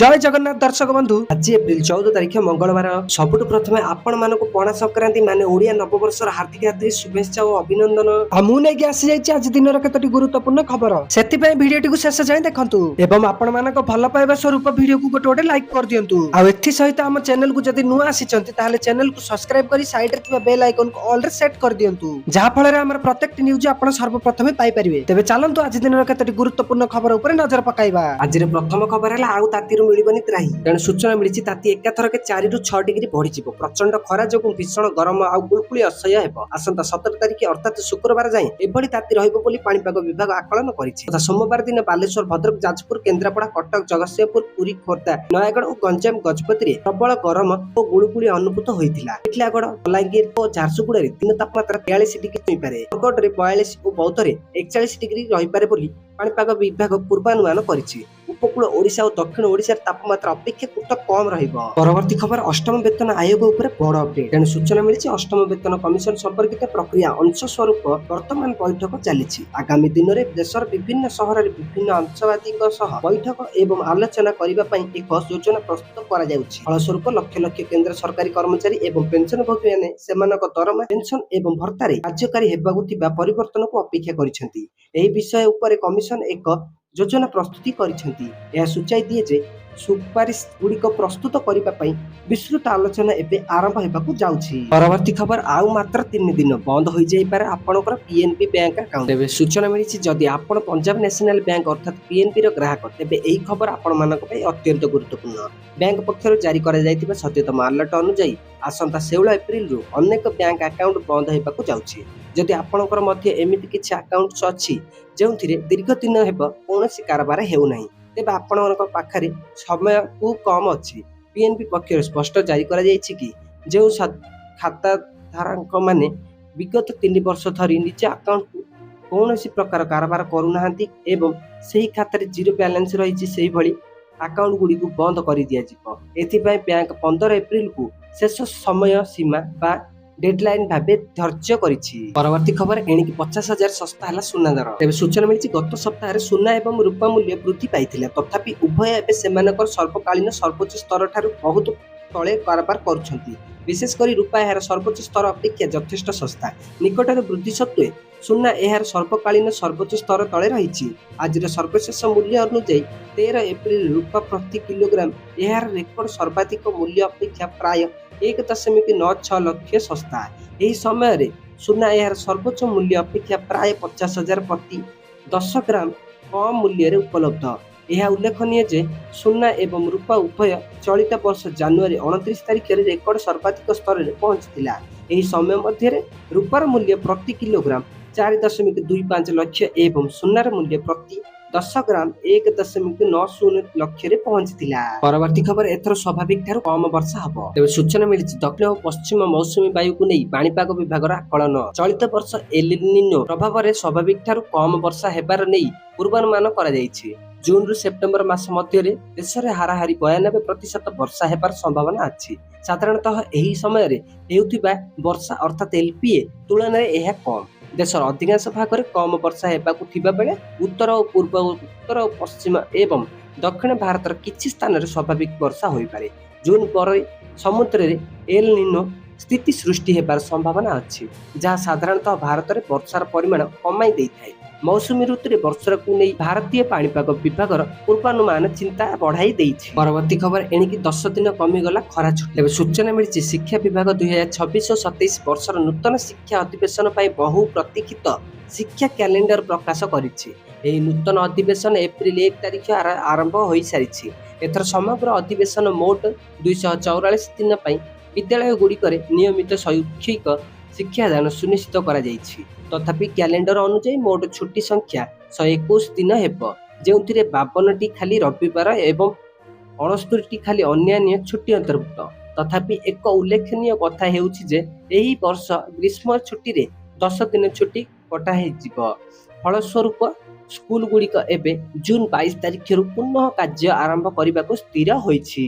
जय जगन्नाथ दर्शक बंधु आज एप्रिल 14 तारिख मंगलवार सबुठ प्रथमे आपण मानक पणा संक्रांति माने ओडिया नववर्षर हार्दिक हार्दिक शुभेच्छा और अभिनंदन आमु नेकी आसी जाइछि आज दिनर केतोटी गुरुत्वपूर्ण खबर सेति पय भिडियोटी को शेष जाय देखंतु एवं आपण मानक भल पाइबा स्वरूप भिडियो को गोटे लाइक कर दियंतु आ एथि सहित हम चैनल को जदि नुआ आसीचंती ताले चैनल को सब्सक्राइब करी साइड रे थिबा बेल आइकन को ऑल रे सेट कर दियंतु जहा फल रे हमर प्रत्येक न्यूज आपण सर्वप्रथमे पाई परिबे तेबे चलंतु आज दिनर केतोटी गुरुत्वपूर्ण खबर ऊपर नजर पकाइबा आज रे प्रथम खबर हला आउ ताती मिलबनी त्राही तेणु सूचना मिली ताती एकाथरके 4 ରୁ 6 डिग्री बढ़ी प्रचंड खरा जो भीषण गरम आ गुलगुली असह्य हेबो आसंता 17 तारिख अर्थात शुक्रवार जाए एभली ताती रहिबो बोली पाणीपाग विभाग आकलन करिछि तथा सोमवार दिन बालेश्वर भद्रक जाजपुर केन्द्रापड़ा कटक जगतसिंहपुर पुरी खोर्धा नयागढ़ और गंजाम गजपति प्रबल गरम और गुलगुली अनुभूत होइथिला टिटलागढ़ बलांगीर और झारसुगुड़ा दिन तापमात्रा 43 डिग्री छुईपारे बरगढ़ 42 और बौद्ध 41 डिग्री रहिपारे बोली पाणीपाग विभाग पूर्वानुमान करिछि उपकूल ओडिशा और दक्षिण ओडिशा तापमात्रा अपेक्षाकृत कम रहिबो। परवर्ती खबर अष्टम वेतन आयोग उपरे बड़ अपडेट तेणु सूचना मिली अष्टम वेतन कमिशन संपर्कित प्रक्रिया अंश स्वरूप वर्तमान बैठक चली आगामी दिन में देशर विभिन्न सहर विभिन्न अंशवादी बैठक एवं आलोचना करने एक योजना प्रस्तुत फलस्वरूप लक्ष लक्ष केन्द्र सरकारी कर्मचारी एवं पेंशन भोगी मैंने सेमानक दरमा पेंशन एवं भत्तारे कार्यकारी हेबाकु थिबा परिवर्तन को अपेक्षा करिसेंती। एही विषय उपरे कमिशन एक योजना प्रस्तुति करिसेंती। यह सूचाई दिए जे सुपारिश गुड़िक प्रस्तुत करने विस्तृत आलोचना एवं आरंभ होगा जाउछि। परवर्ती खबर आउ मात्र 3 दिन बंद हो जाइपारे आपनकर पीएनबी बैंक अकाउंट तेबे सूचना मिली जदि आपण पंजाब नेशनल बैंक अर्थात पीएनबी रो ग्राहक तेबे एही खबर आपण मानक पई अत्यंत गुरुत्वपूर्ण। बैंक पक्षर जारी करा जायतिबा सचेतन अलर्ट अनुसार आसंता 16 एप्रिल रु अनेक बैंक अकाउंट बंद होगा जाउछि। जदि आपनकर मध्य एमिति किछि अकाउंट्स अछि जेउथिरे दीर्घ दिन हेबो कोनोसी कारबार हेउ नाही तेबे आपनकर पाखरे समय खूब कम अछि। पीएनबी पक्षर स्पष्ट जारी करा जायछि कि जो खाता धारक माने विगत 3 वर्ष धरी निज अकाउंट को कोनोसी प्रकार कारबार करू नाहंती एवं सेही खातारे जीरो बैलेंस रहिछि सेही भली अकाउंट गुडी को बंद करि दिया जिवो। एथिपाई बैंक 15 एप्रिल को शेष समय सीमा बा डेडलाइन भाबे धार्य करिछि। परवर्ती खबर एणिकी 50,000 सस्ता हला सुना दर तेबे सूचना मिलिछि गत सप्ताह सुना एवं रूपा मूल्य वृद्धि पाइथिले तथापि उभय एबे सेमानकर सर्वकालीन सर्वोच्च स्तर ठारू बहुत तळे कारबार करूछंती। विशेष करी रूपा एहार सर्वोच्च स्तर अपेक्षा यथेष्ट सस्ता निकटर वृद्धि सत्वे सुना एहार सर्वकालीन सर्वोच्च स्तर तळे रहिछि। आज सर्वशेष मूल्य अनुसार 13 एप्रिल रूपा प्रति किलोग्राम एहार रेकर्ड सर्वाधिक मूल्य अपेक्षा प्राय 1.96 लक्ष सस्ता। यही समय सुना यार सर्वोच्च मूल्य अपेक्षा प्राय 50,000 प्रति 10 ग्राम कम मूल्य उपलब्ध। यह उल्लेखनीय जे सुना एवं रूपा उभय चलित वर्ष जनवरी 29 तारिख में रेकर्ड सर्वाधिक स्तर में पहुंचता। यही समय मध्य रूपार मूल्य प्रति किलोग्राम 4.25 लक्ष एवं सुनार मूल्य प्रति 10 ग्राम 1.90 लक्ष रे पहुंचतिला। परवर्ती खबर एथर स्वाभाविक ठारू कम वर्षा हबो तेबे सूचना मिली दक्षिण और पश्चिम मौसुमी वायु को नहीं पाणीपाग विभाग आकलन चलित वर्ष एल निनो प्रभाव में स्वाभाविक ठारू कम वर्षा हेबार नहीं पूर्वानुमान करा जायछि। जून रु सेप्टेम्बर मास मध्य देश में हाराहारी 92% वर्षा हेबार संभावना अछि। साधारणतः एही समय रे हेउथिबा वर्षा अर्थात एलपीए तुलन रे एहा कम देशर अधिकांश भाग में कम वर्षा हेबाकु थिबा बेले उत्तर और पूर्व उत्तर और पश्चिम एवं दक्षिण भारतर किछि स्थान रे स्वाभाविक वर्षा होई पारे। जून पर समुद्र रे एल निनो स्थिति सृष्टि हेबार संभावना अछि जहाँ साधारणतः भारत में वर्षार परिमाण कमाई देइथाय। मौसुमी ऋतु रे वर्षा को नहीं भारतीय पाणीपाग विभाग पूर्वानुमान चिंता बढ़ाई देइछि। परवर्ती खबर एणिकी 10 दिन कमिगला खरा छुट्टी तेबे सूचना मिली शिक्षा विभाग 2026 और 27 वर्षर नूतन शिक्षा अधिवेशन पाई बहु प्रतीक्षित शिक्षा कैलेंडर प्रकाश करिछि। एही नूतन अधिवेशन एप्रिल 1 तारिख आरंभ होई सारिछि। एथर समग्र अधिवेशन मोट 244 दिन पाई विद्यालय गुड़िकरे नियमित शैक्षिक शिक्षादान सुनिश्चित करा जायछि। तथापि कैलेंडर अनुसार मोट छुट्टी संख्या 121 दिन हेबो जेउथिरे 52टी खाली रविवार एवं 69टी खाली अन्य छुट्टी अंतर्भुक्त। तथापि एक उल्लेखनीय कथा हेउछि जे एही वर्ष ग्रीष्म छुट्टी रे 10 दिन छुट्टी कटा हेजिबो। फलस्वरूप स्कूल गुड़िक एबे जून 22 तारिख पुनः कार्य आरंभ करने को स्थिर होइछि।